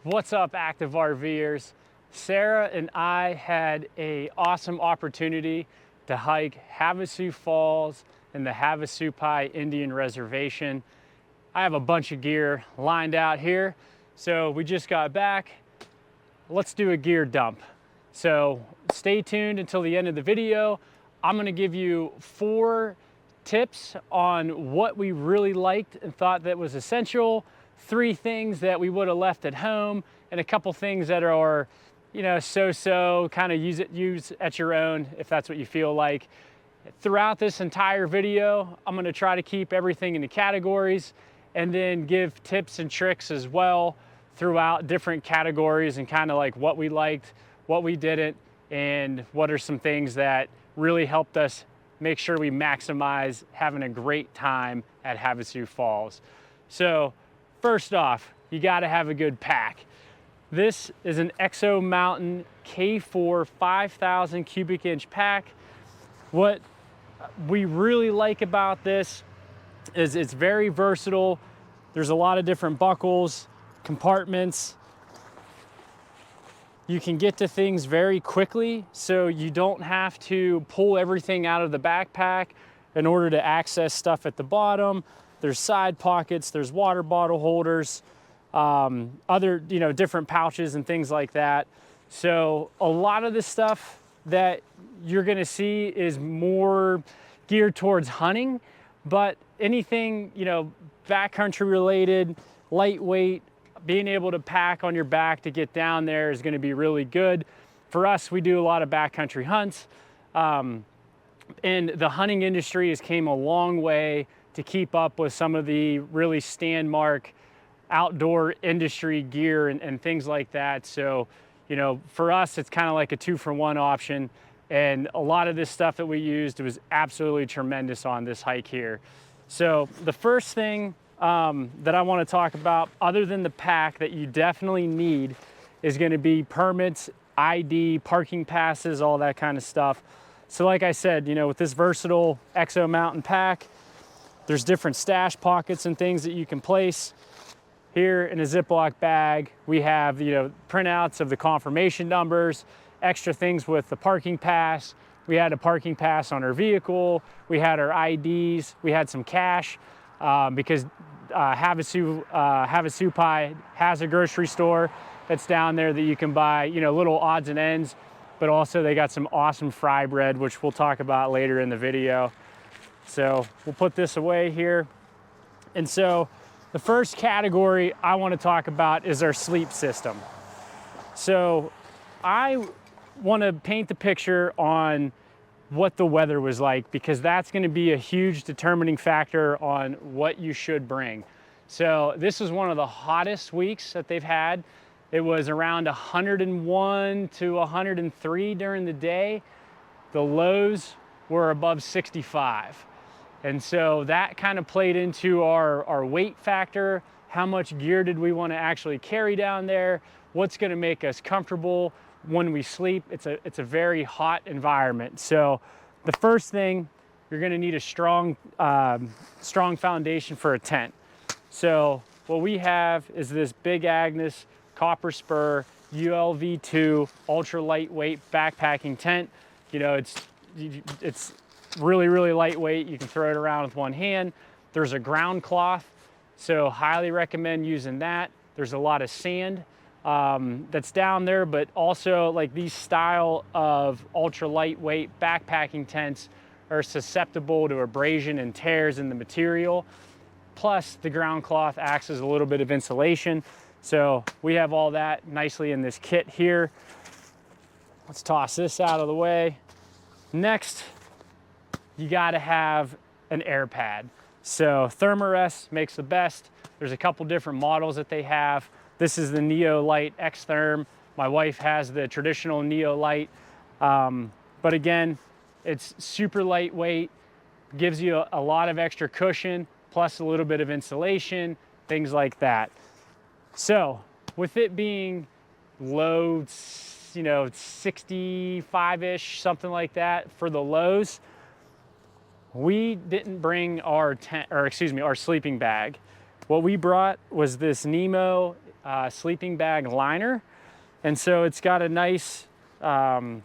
What's up, active RVers? Sarah and I had an awesome opportunity to hike Havasu Falls and the Havasupai Indian Reservation. I have a bunch of gear lined out here, so we just got back. Let's do a gear dump. So stay tuned until the end of the video. I'm gonna give you 4 tips on what we really liked and thought that was essential, 3 things that we would have left at home, and a couple things that are, you know, so-so, kind of use at your own if that's what you feel like. Throughout this entire video, I'm gonna try to keep everything into categories and then give tips and tricks as well throughout different categories and kind of like what we liked, what we didn't, and what are some things that really helped us make sure we maximize having a great time at Havasu Falls. So first off, you gotta have a good pack. This is an Exo MTN K4 5,000 cubic inch pack. What we really like about this is it's very versatile. There's a lot of different buckles, compartments. You can get to things very quickly, so you don't have to pull everything out of the backpack in order to access stuff at the bottom. There's side pockets, there's water bottle holders, other, different pouches and things like that. So a lot of the stuff that you're gonna see is more geared towards hunting, but anything, backcountry related, lightweight, being able to pack on your back to get down there is gonna be really good. For us, we do a lot of backcountry hunts, and the hunting industry has came a long way to keep up with some of the really standmark outdoor industry gear and things like that. So, for us, it's kind of like a 2-for-1 option. And a lot of this stuff that we used was absolutely tremendous on this hike here. So the first thing that I want to talk about, other than the pack that you definitely need, is going to be permits, ID, parking passes, all that kind of stuff. So like I said, with this versatile Exo MTN pack, there's different stash pockets and things that you can place. Here in a Ziploc bag, we have printouts of the confirmation numbers, extra things with the parking pass. We had a parking pass on our vehicle. We had our IDs. We had some cash because Havasupai has a grocery store that's down there that you can buy, little odds and ends, but also they got some awesome fry bread, which we'll talk about later in the video. So we'll put this away here. And so the first category I want to talk about is our sleep system. So I want to paint the picture on what the weather was like, because that's going to be a huge determining factor on what you should bring. So this is one of the hottest weeks that they've had. It was around 101 to 103 during the day. The lows were above 65. And so that kind of played into our weight factor. How much gear did we want to actually carry down there? What's going to make us comfortable when we sleep? It's a very hot environment. So the first thing, you're going to need a strong foundation for a tent. So what we have is this Big Agnes copper spur ULV2 ultra lightweight backpacking tent. It's really, really lightweight. You can throw it around with one hand. There's a ground cloth, so highly recommend using that. There's a lot of sand that's down there, but also like these style of ultra lightweight backpacking tents are susceptible to abrasion and tears in the material. Plus the ground cloth acts as a little bit of insulation. So we have all that nicely in this kit here. Let's toss this out of the way. Next, you gotta have an air pad. So Thermarest makes the best. There's a couple different models that they have. This is the Neolite X-Therm. My wife has the traditional Neolite. But again, it's super lightweight, gives you a lot of extra cushion, plus a little bit of insulation, things like that. So with it being low, 65-ish, something like that for the lows, we didn't bring our sleeping bag. What we brought was this Nemo sleeping bag liner. And so it's got a nice, you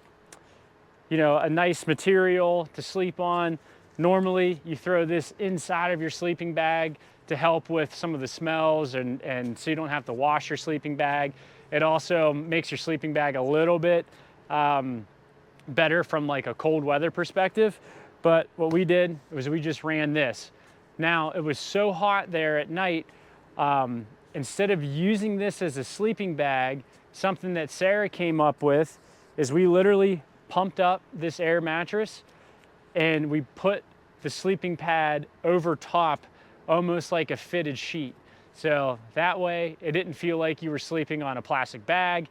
know, a nice material to sleep on. Normally you throw this inside of your sleeping bag to help with some of the smells and so you don't have to wash your sleeping bag. It also makes your sleeping bag a little bit better from like a cold weather perspective. But what we did was we just ran this. Now it was so hot there at night, instead of using this as a sleeping bag, something that Sarah came up with is we literally pumped up this air mattress and we put the sleeping pad over top, almost like a fitted sheet. So that way it didn't feel like you were sleeping on a plastic bag.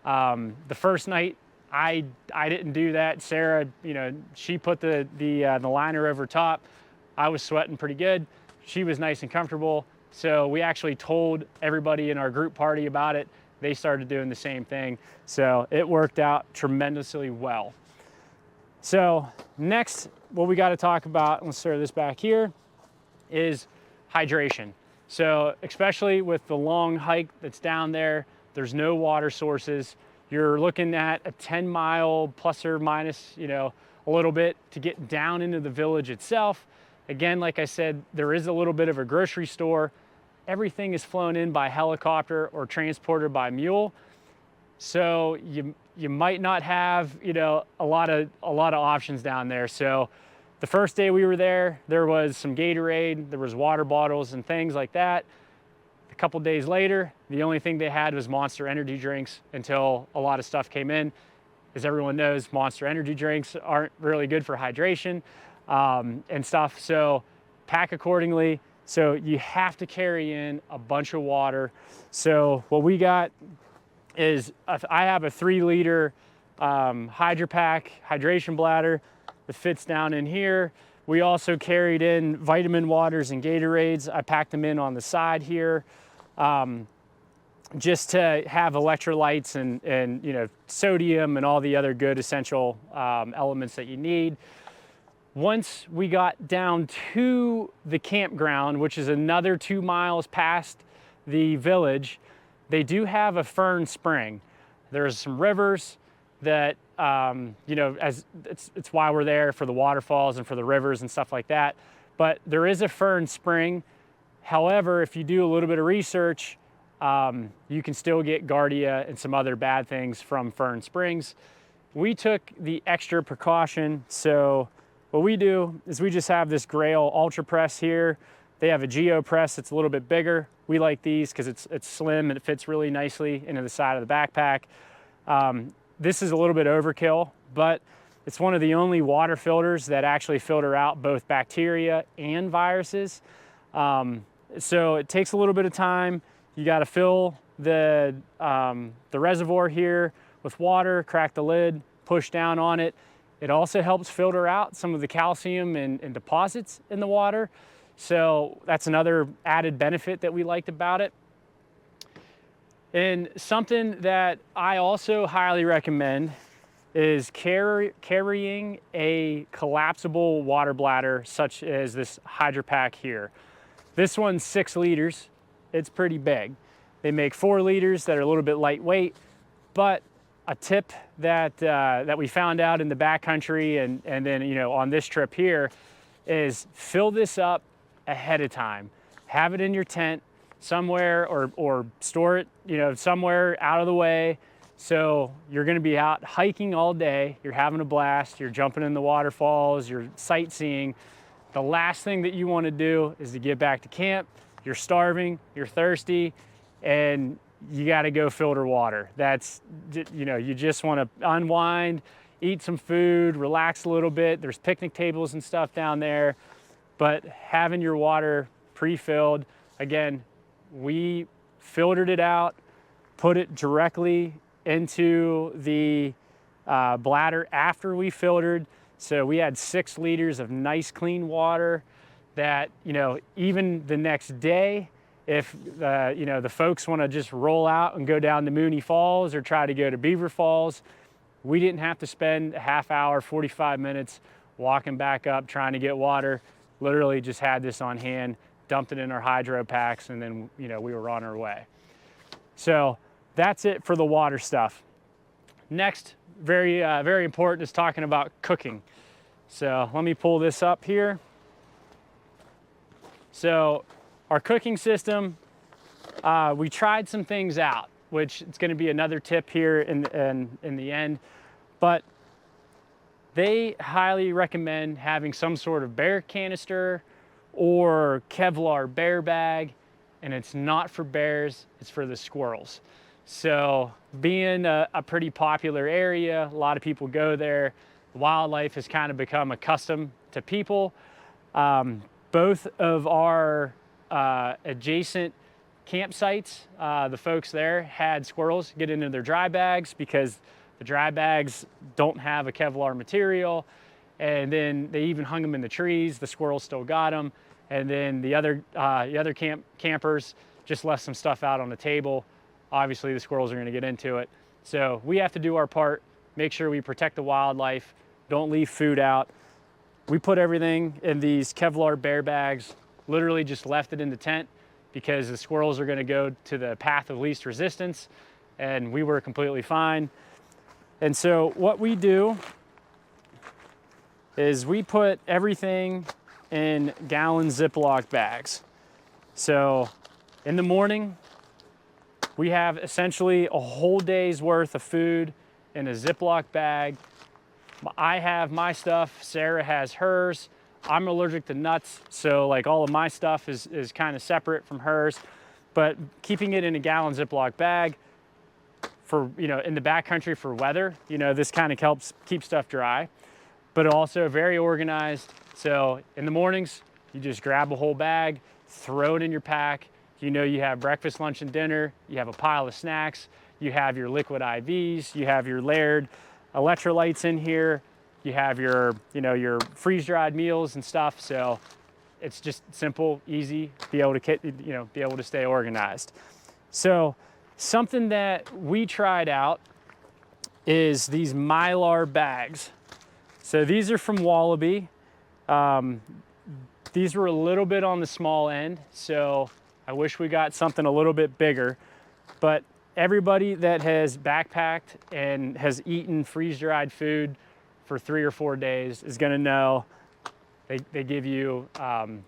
The first night I didn't do that. Sarah, you know, she put the liner over top. I was sweating pretty good. She was nice and comfortable. So we actually told everybody in our group party about it. They started doing the same thing. So it worked out tremendously well. So next, what we got to talk about, let's throw this back here, is hydration. So especially with the long hike that's down there, there's no water sources. You're looking at a 10-mile plus or minus, you know, a little bit to get down into the village itself. Again, like I said, there is a little bit of a grocery store. Everything is flown in by helicopter or transported by mule. So you might not have, you know, a lot of options down there. So the first day we were there was some Gatorade, there was water bottles and things like that. A couple days later, the only thing they had was Monster energy drinks until a lot of stuff came in. As everyone knows, Monster energy drinks aren't really good for hydration and stuff. So pack accordingly. So you have to carry in a bunch of water. So what we got is, I have a 3-liter Hydrapak hydration bladder that fits down in here. We also carried in vitamin waters and Gatorades. I packed them in on the side here, just to have electrolytes and you know, sodium and all the other good essential elements that you need. Once we got down to the campground, which is another 2 miles past the village, they do have a fern spring. There's some rivers that, you know, as it's why we're there, for the waterfalls and for the rivers and stuff like that. But there is a fern spring. However, if you do a little bit of research, you can still get Giardia and some other bad things from fern springs. We took the extra precaution. So what we do is we just have this Grail Ultra Press here. They have a Geo Press that's a little bit bigger. We like these because it's slim and it fits really nicely into the side of the backpack. This is a little bit overkill, but it's one of the only water filters that actually filter out both bacteria and viruses. So it takes a little bit of time. You got to fill the reservoir here with water, crack the lid, push down on it. It also helps filter out some of the calcium and deposits in the water. So that's another added benefit that we liked about it. And something that I also highly recommend is carrying a collapsible water bladder, such as this Hydrapak here. This one's 6 liters. It's pretty big. They make 4 liters that are a little bit lightweight, but a tip that we found out in the backcountry and then, you know, on this trip here is fill this up ahead of time. Have it in your tent somewhere or store it, you know, somewhere out of the way. So you're going to be out hiking all day. You're having a blast. You're jumping in the waterfalls. You're sightseeing. The last thing that you want to do is to get back to camp. You're starving. You're thirsty, and you got to go filter water. That's, you know, you just want to unwind, eat some food, relax a little bit. There's picnic tables and stuff down there, but having your water pre-filled, again, we filtered it out, put it directly into the bladder after we filtered. So we had 6 liters of nice clean water that, you know, even the next day, if you know, the folks want to just roll out and go down to Mooney Falls or try to go to Beaver Falls, we didn't have to spend a half hour, 45 minutes walking back up trying to get water. Literally just had this on hand, dumped it in our hydro packs, and then, you know, we were on our way. So that's it for the water stuff. Next, very important, is talking about cooking. So let me pull this up here. So our cooking system, we tried some things out, which it's going to be another tip here in the end, but they highly recommend having some sort of bear canister or Kevlar bear bag, and it's not for bears, it's for the squirrels. So being a pretty popular area, a lot of people go there, wildlife has kind of become accustomed to people. Both of our adjacent campsites, the folks there had squirrels get into their dry bags because the dry bags don't have a Kevlar material, and then they even hung them in the trees. The squirrels still got them, and then the other campers just left some stuff out on the table. Obviously, the squirrels are going to get into it. So we have to do our part, make sure we protect the wildlife, don't leave food out. We put everything in these Kevlar bear bags, literally just left it in the tent because the squirrels are going to go to the path of least resistance, and we were completely fine. And so what we do is we put everything in gallon Ziploc bags. So in the morning, we have essentially a whole day's worth of food in a Ziploc bag. I have my stuff, Sarah has hers. I'm allergic to nuts, so like all of my stuff is kind of separate from hers. But keeping it in a gallon Ziploc bag for, in the backcountry for weather, this kind of helps keep stuff dry, but also very organized. So in the mornings, you just grab a whole bag, throw it in your pack. You have breakfast, lunch, and dinner. You have a pile of snacks. You have your liquid IVs. You have your layered electrolytes in here. You have your freeze-dried meals and stuff. So it's just simple, easy, be able to stay organized. So something that we tried out is these Mylar bags. So these are from Wallaby. These were a little bit on the small end, so I wish we got something a little bit bigger, but everybody that has backpacked and has eaten freeze-dried food for 3 or 4 days is gonna know they give you, some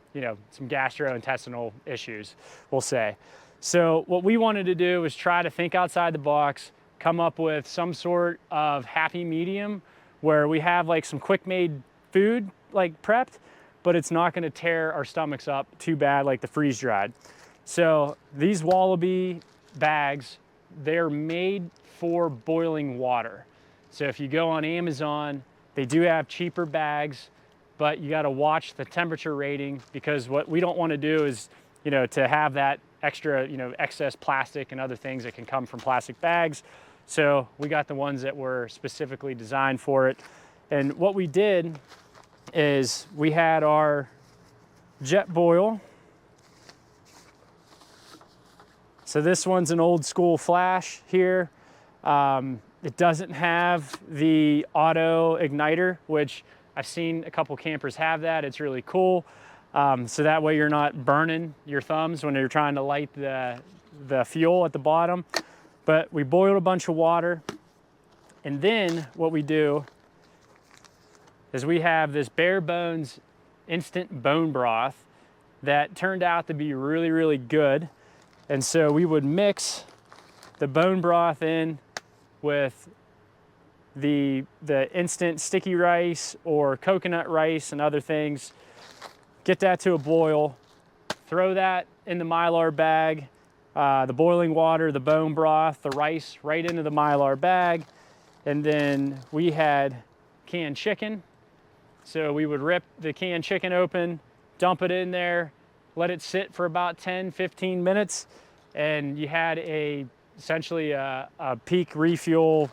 gastrointestinal issues, we'll say. So what we wanted to do was try to think outside the box, come up with some sort of happy medium where we have like some quick-made food like prepped, but it's not gonna tear our stomachs up too bad like the freeze-dried. So these Wallaby bags, they're made for boiling water. So if you go on Amazon, they do have cheaper bags, but you gotta watch the temperature rating, because what we don't wanna do is, to have that extra, excess plastic and other things that can come from plastic bags. So we got the ones that were specifically designed for it. And what we did is we had our jet boil. So this one's an old school flash here. It doesn't have the auto igniter, which I've seen a couple campers have that. It's really cool. So that way you're not burning your thumbs when you're trying to light the fuel at the bottom. But we boiled a bunch of water, and then what we do is we have this bare bones instant bone broth that turned out to be really, really good. And so we would mix the bone broth in with the instant sticky rice or coconut rice and other things, get that to a boil, throw that in the Mylar bag, the boiling water, the bone broth, the rice right into the Mylar bag. And then we had canned chicken. So we would rip the canned chicken open, dump it in there, let it sit for about 10, 15 minutes, and you had essentially a peak refuel,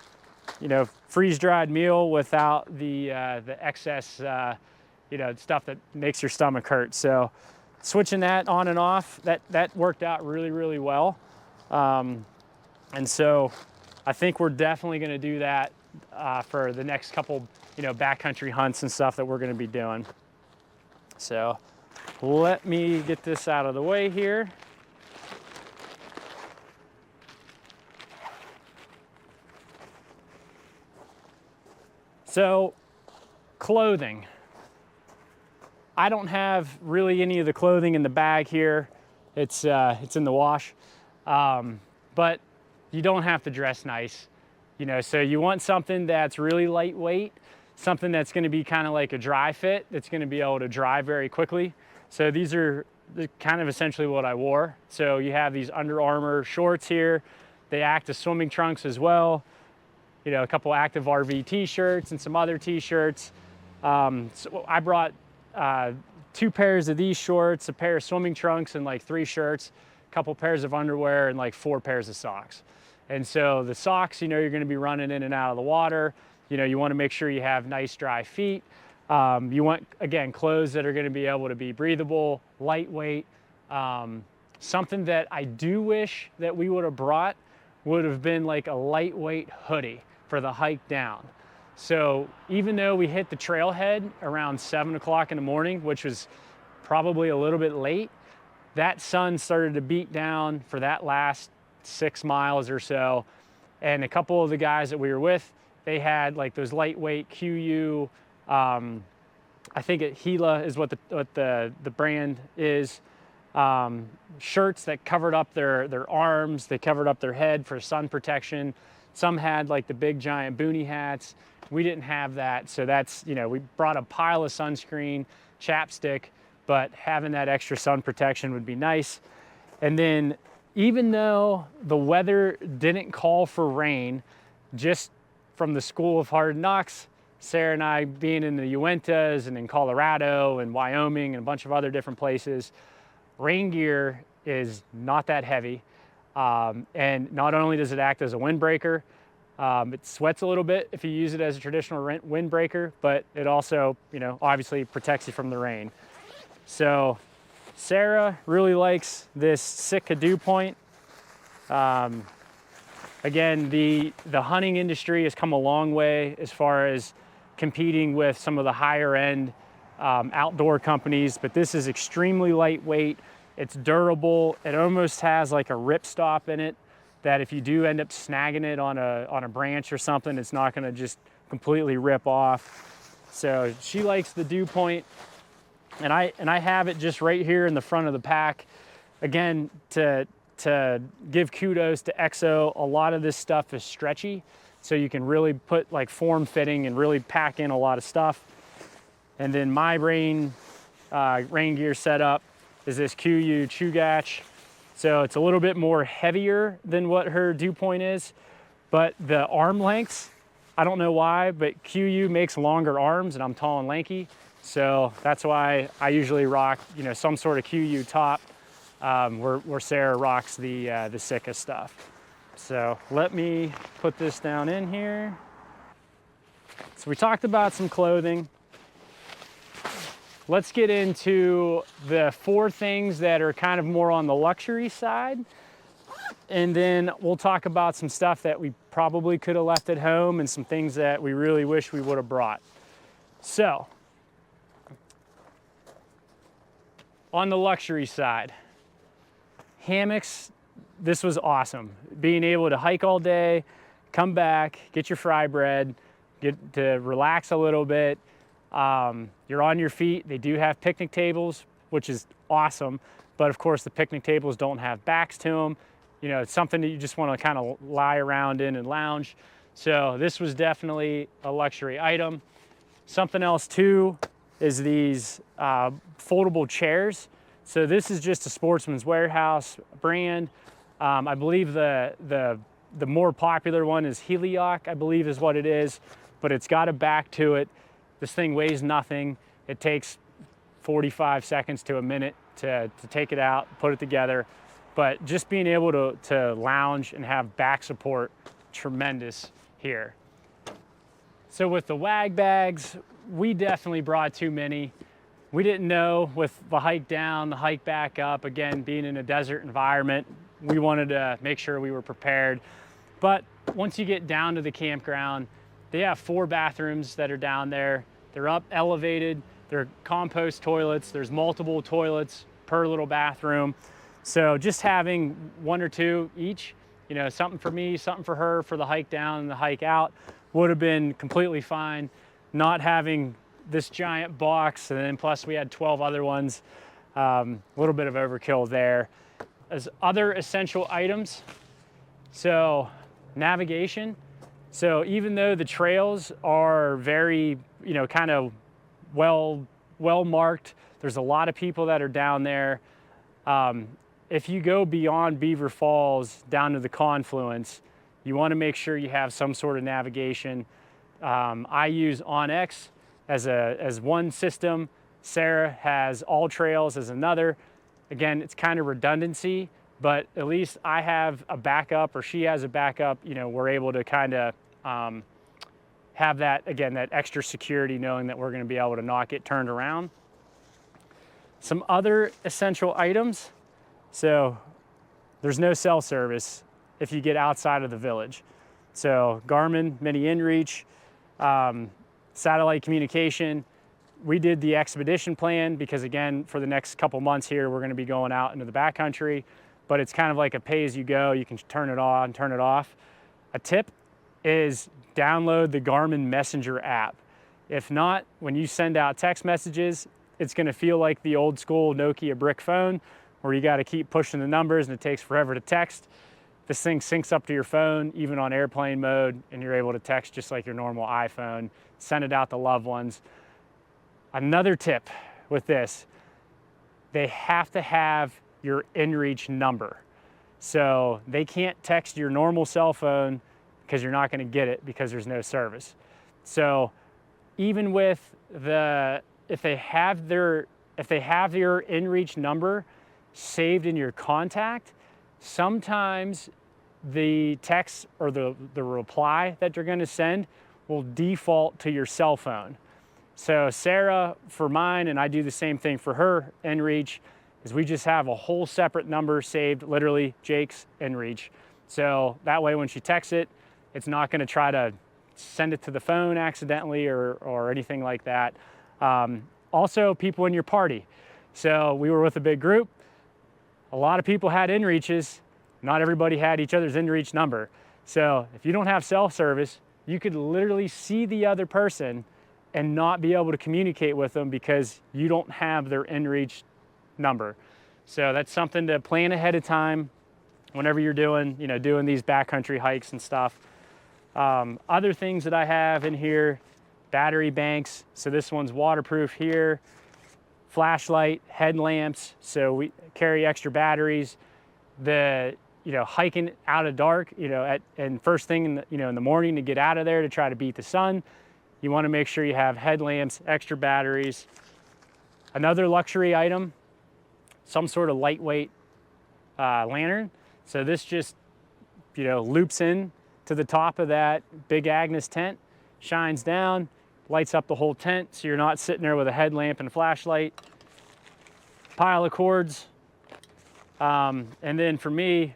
freeze-dried meal without the excess, stuff that makes your stomach hurt. So switching that on and off, that worked out really, really well. And so I think we're definitely gonna do that for the next couple, backcountry hunts and stuff that we're gonna be doing. So let me get this out of the way here. So clothing. I don't have really any of the clothing in the bag here. It's in the wash, but you don't have to dress nice, you know. So you want something that's really lightweight, something that's going to be kind of like a dry fit, that's going to be able to dry very quickly. So these are kind of essentially what I wore. So you have these Under Armour shorts here. They act as swimming trunks as well. You know, a couple ActiveRV t-shirts and some other t-shirts. So I brought 2 pairs of these shorts, a pair of swimming trunks, and like 3 shirts, a couple pairs of underwear, and like 4 pairs of socks. And so the socks, you know, you're going to be running in and out of the water. You know, you want to make sure you have nice dry feet. You want, again, clothes that are going to be able to be breathable, lightweight. Something that I do wish that we would have brought would have been like a lightweight hoodie for the hike down. So even though we hit the trailhead around 7 o'clock in the morning, which was probably a little bit late, that sun started to beat down for that last 6 miles or so. And a couple of the guys that we were with, they had like those lightweight QU, I think Gila is what the brand is, shirts that covered up their arms, they covered up their head for sun protection. Some had like the big giant boonie hats. We didn't have that, so that's, you know, we brought a pile of sunscreen, chapstick, but having that extra sun protection would be nice. And then even though the weather didn't call for rain, just from the School of Hard Knocks, Sarah and I being in the Uintas and in Colorado and Wyoming and a bunch of other different places, rain gear is not that heavy. And not only does it act as a windbreaker, it sweats a little bit if you use it as a traditional windbreaker, but it also, you know, obviously protects you from the rain. So Sarah really likes this Sitka dew point. Again, the hunting industry has come a long way as far as competing with some of the higher end outdoor companies, but this is extremely lightweight. It's durable. It almost has like a ripstop in it that if you do end up snagging it on a branch or something, it's not gonna just completely rip off. So she likes the dew point, and I have it just right here in the front of the pack. Again, to give kudos to Exo, a lot of this stuff is stretchy, so you can really put like form fitting and really pack in a lot of stuff. And then my rain gear setup is this QU Chugach. So it's a little bit more heavier than what her dew point is, but the arm lengths, I don't know why, but QU makes longer arms and I'm tall and lanky. So that's why I usually rock, you know, some sort of QU top, where Sarah rocks the Sitka stuff. So let me put this down in here. So we talked about some clothing. Let's get into the 4 things that are kind of more on the luxury side. And then we'll talk about some stuff that we probably could have left at home and some things that we really wish we would have brought. So, on the luxury side, hammocks, this was awesome. Being able to hike all day, come back, get your fry bread, get to relax a little bit. You're on your feet. They do have picnic tables, which is awesome. But of course, the picnic tables don't have backs to them. You know, it's something that you just want to kind of lie around in and lounge. So this was definitely a luxury item. Something else too is these foldable chairs. So this is just a Sportsman's Warehouse brand. I believe the more popular one is Heliok, I believe is what it is, but it's got a back to it. This thing weighs nothing. It takes 45 seconds to a minute to take it out, put it together. But just being able to lounge and have back support, tremendous here. So with the WAG bags, we definitely brought too many. We didn't know with the hike down, the hike back up, again, being in a desert environment, we wanted to make sure we were prepared. But once you get down to the campground, they have 4 bathrooms that are down there. They're up elevated. They're compost toilets. There's multiple toilets per little bathroom. So just having 1 or 2 each, you know, something for me, something for her for the hike down and the hike out, would have been completely fine. Not having this giant box, and then plus we had 12 other ones, a little bit of overkill there. As other essential items, so navigation. So even though the trails are very, you know, kind of well marked, there's a lot of people that are down there. If you go beyond Beaver Falls down to the confluence, you want to make sure you have some sort of navigation. I use OnX as one system. Sarah has All Trails as another. Again, it's kind of redundancy, but at least I have a backup, or she has a backup. You know, we're able to kind of have that, again, that extra security, knowing that we're going to be able to not get turned around. Some other essential items. So there's no cell service if you get outside of the village. So Garmin Mini InReach, satellite communication. We did the expedition plan because, again, for the next couple months here, we're going to be going out into the backcountry, but it's kind of like a pay-as-you-go. You can turn it on, turn it off. A tip is download the Garmin Messenger app. If not, when you send out text messages, it's going to feel like the old school Nokia brick phone where you got to keep pushing the numbers and it takes forever to text. This thing syncs up to your phone, even on airplane mode, and you're able to text just like your normal iPhone, send it out to loved ones. Another tip with this, they have to have your InReach number. So they can't text your normal cell phone because you're not going to get it because there's no service. So even with if they have your InReach number saved in your contact, sometimes the text or the reply that you're going to send will default to your cell phone. So Sarah, for mine, and I do the same thing for her InReach, is we just have a whole separate number saved, literally Jake's InReach. So that way when she texts it, it's not going to try to send it to the phone accidentally or anything like that. Also, people in your party. So we were with a big group. A lot of people had InReaches. Not everybody had each other's InReach number. So if you don't have cell service, you could literally see the other person and not be able to communicate with them because you don't have their InReach number. So that's something to plan ahead of time whenever you're doing these backcountry hikes and stuff. Other things that I have in here, battery banks. So this one's waterproof here. Flashlight, headlamps. So we carry extra batteries. Hiking out of dark, and first thing in the morning to get out of there to try to beat the sun, you want to make sure you have headlamps, extra batteries. Another luxury item, some sort of lightweight lantern. So this just, loops in to the top of that Big Agnes tent, shines down, lights up the whole tent, so you're not sitting there with a headlamp and a flashlight. Pile of cords. And then for me,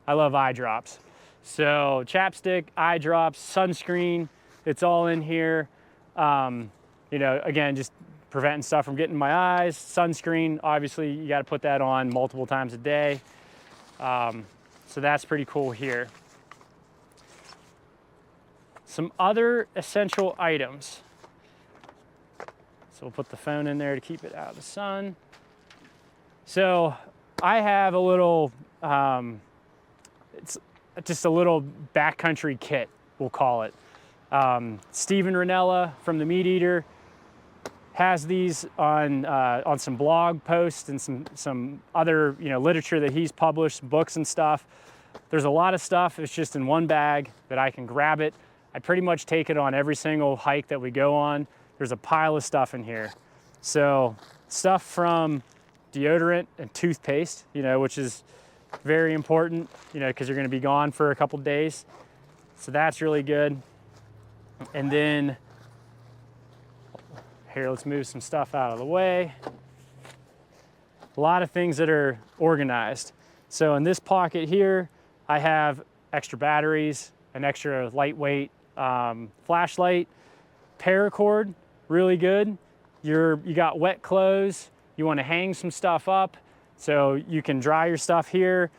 I love eye drops. So chapstick, eye drops, sunscreen, it's all in here. Again, just preventing stuff from getting in my eyes. Sunscreen, obviously you got to put that on multiple times a day. So that's pretty cool here. Some other essential items. So we'll put the phone in there to keep it out of the sun. So I have a little, it's just a little backcountry kit, we'll call it. Steven Ranella from the Meat Eater has these on some blog posts and some other literature that he's published, books and stuff. There's a lot of stuff. It's just in one bag that I can grab it. I pretty much take it on every single hike that we go on. There's a pile of stuff in here. So stuff from deodorant and toothpaste, which is very important, because you're going to be gone for a couple days. So that's really good. And then here, let's move some stuff out of the way. A lot of things that are organized. So in this pocket here, I have extra batteries, an extra lightweight flashlight, paracord, really good. You got wet clothes, you want to hang some stuff up, so you can dry your stuff here.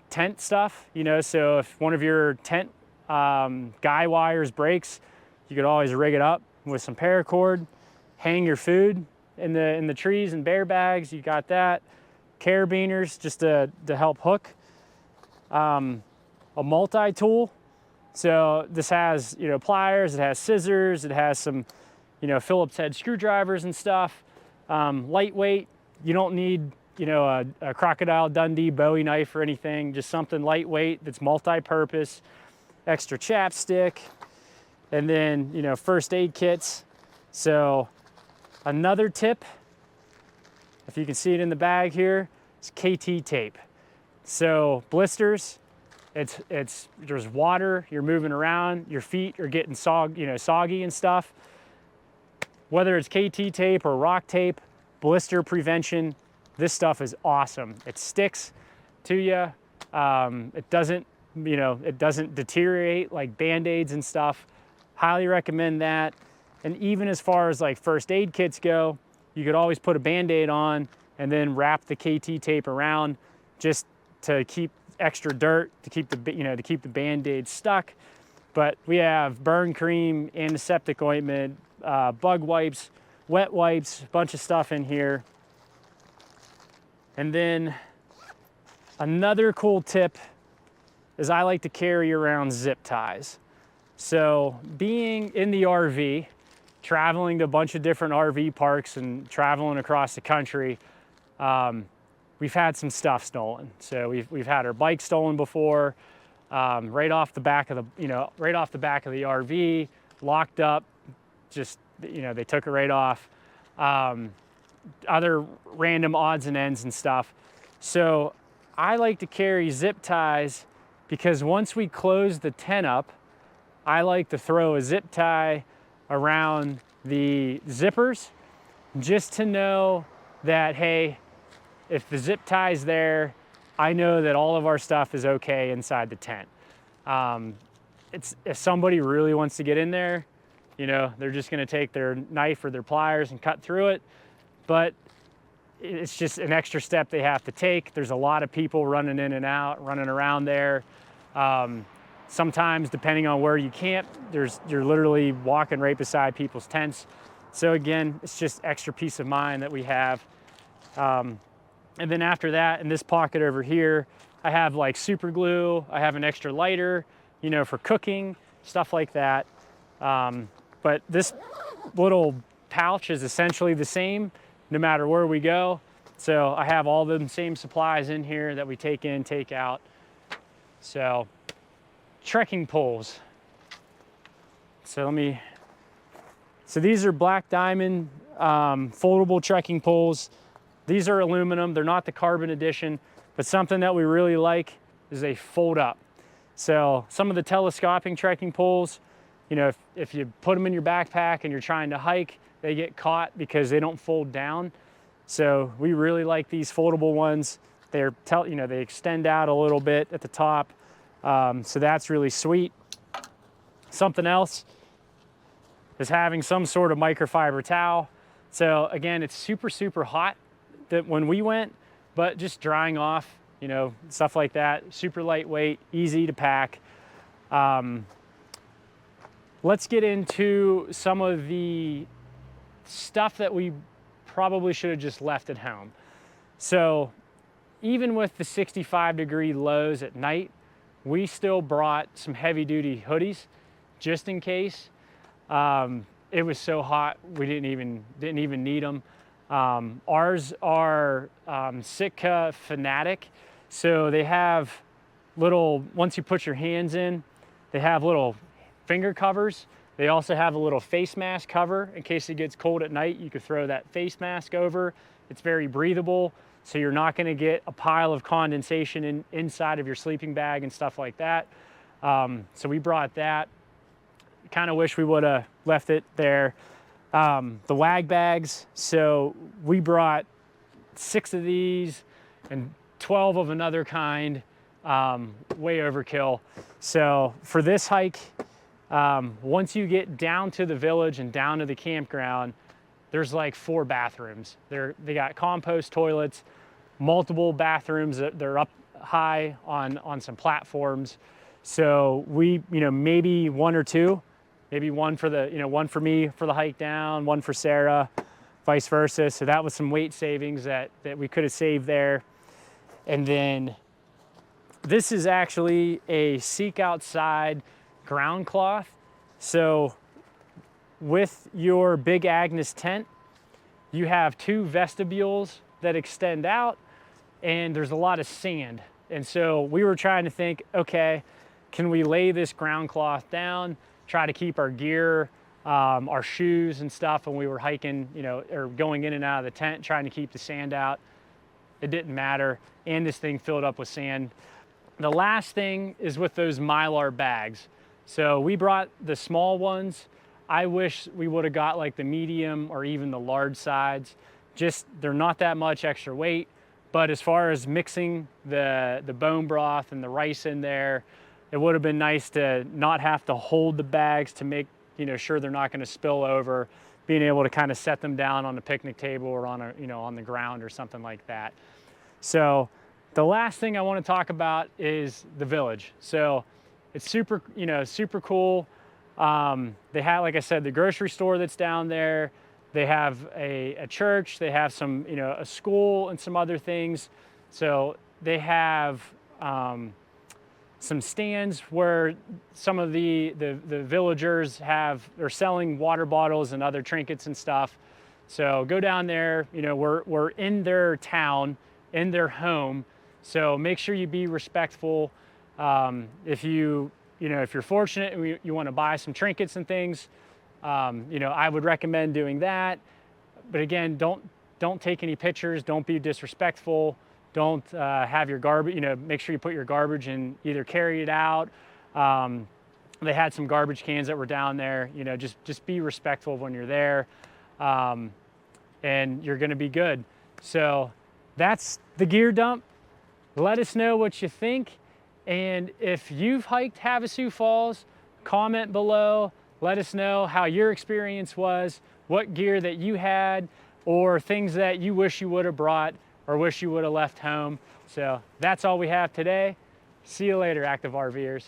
Tent stuff, so if one of your tent guy wires, brakes, you could always rig it up with some paracord, hang your food in the trees and bear bags. You got that. Carabiners just to help hook. A multi-tool. So this has, you know, pliers, it has scissors, it has some, you know, Phillips head screwdrivers and stuff. Lightweight. You don't need, you know, a Crocodile Dundee Bowie knife or anything, just something lightweight that's multi-purpose. Extra chapstick, and then, you know, first aid kits. So another tip, if you can see it in the bag here, is KT tape. So blisters, there's water, you're moving around, your feet are getting soggy and stuff. Whether it's KT tape or rock tape, blister prevention, this stuff is awesome. It sticks to you. It doesn't deteriorate like Band-Aids and stuff. Highly recommend that. And even as far as like first aid kits go, you could always put a Band-Aid on and then wrap the KT tape around just to keep extra dirt, to keep the Band-Aid stuck. But we have burn cream, antiseptic ointment, bug wipes, wet wipes, a bunch of stuff in here. And then another cool tip is I like to carry around zip ties. So being in the RV, traveling to a bunch of different RV parks and traveling across the country, we've had some stuff stolen. So we've had our bike stolen before, right off the back of the RV, locked up, just, you know, they took it right off. Other random odds and ends and stuff. So I like to carry zip ties because once we close the tent up, I like to throw a zip tie around the zippers just to know that, hey, if the zip tie's there, I know that all of our stuff is okay inside the tent. If somebody really wants to get in there, you know, they're just gonna take their knife or their pliers and cut through it. But it's just an extra step they have to take. There's a lot of people running in and out, running around there. Sometimes, depending on where you camp, you're literally walking right beside people's tents. So again, it's just extra peace of mind that we have. And then after that, in this pocket over here, I have like super glue. I have an extra lighter, you know, for cooking, stuff like that. But this little pouch is essentially the same no matter where we go. So I have all the same supplies in here that we take in, take out. So trekking poles. So these are Black Diamond foldable trekking poles. These are aluminum, they're not the carbon edition, but something that we really like is they fold up. So some of the telescoping trekking poles, you know, if you put them in your backpack and you're trying to hike, they get caught because they don't fold down. So we really like these foldable ones. They extend out a little bit at the top. So that's really sweet. Something else is having some sort of microfiber towel. So again, it's super, super hot when we went, but just drying off, you know, stuff like that. Super lightweight, easy to pack. Let's get into some of the stuff that we probably should have just left at home. So even with the 65-degree lows at night, we still brought some heavy-duty hoodies just in case. It was so hot we didn't even need them. Ours are Sitka Fanatic, so they have little, once you put your hands in, they have little finger covers. They also have a little face mask cover in case it gets cold at night. You could throw that face mask over. It's very breathable, so you're not going to get a pile of condensation inside of your sleeping bag and stuff like that. So we brought that. Kind of wish we would have left it there. The wag bags, so we brought 6 of these and 12 of another kind. Way overkill. So for this hike, once you get down to the village and down to the campground, there's like 4 bathrooms. They got compost toilets, multiple bathrooms. They're up high on some platforms. So we, maybe one or two, maybe one for the, one for me for the hike down, one for Sarah, vice versa. So that was some weight savings that we could have saved there. And then this is actually a Seek Outside ground cloth. So with your Big Agnes tent, you have two vestibules that extend out, and there's a lot of sand. And so we were trying to think, okay, can we lay this ground cloth down, try to keep our gear, our shoes and stuff when we were hiking, or going in and out of the tent, trying to keep the sand out. It didn't matter, and this thing filled up with sand. The last thing is with those Mylar bags. So we brought the small ones. I wish we would have got like the medium or even the large sides. Just, they're not that much extra weight, but as far as mixing the bone broth and the rice in there, it would have been nice to not have to hold the bags to make sure they're not going to spill over, being able to kind of set them down on the picnic table or on on the ground or something like that. So the last thing I want to talk about is the village. So it's super, super cool. They have, like I said, the grocery store that's down there. They have a church. They have some, a school and some other things. So they have some stands where some of the villagers they're selling water bottles and other trinkets and stuff. So go down there. We're in their town, in their home. So make sure you be respectful. If you're fortunate and you want to buy some trinkets and things, I would recommend doing that. But again, don't take any pictures. Don't be disrespectful. Don't have your garbage. Make sure you put your garbage and either carry it out. They had some garbage cans that were down there. Just be respectful when you're there, and you're going to be good. So that's the gear dump. Let us know what you think. And if you've hiked Havasu Falls, comment below. Let us know how your experience was, what gear that you had, or things that you wish you would have brought or wish you would have left home. So that's all we have today. See you later, Active RVers.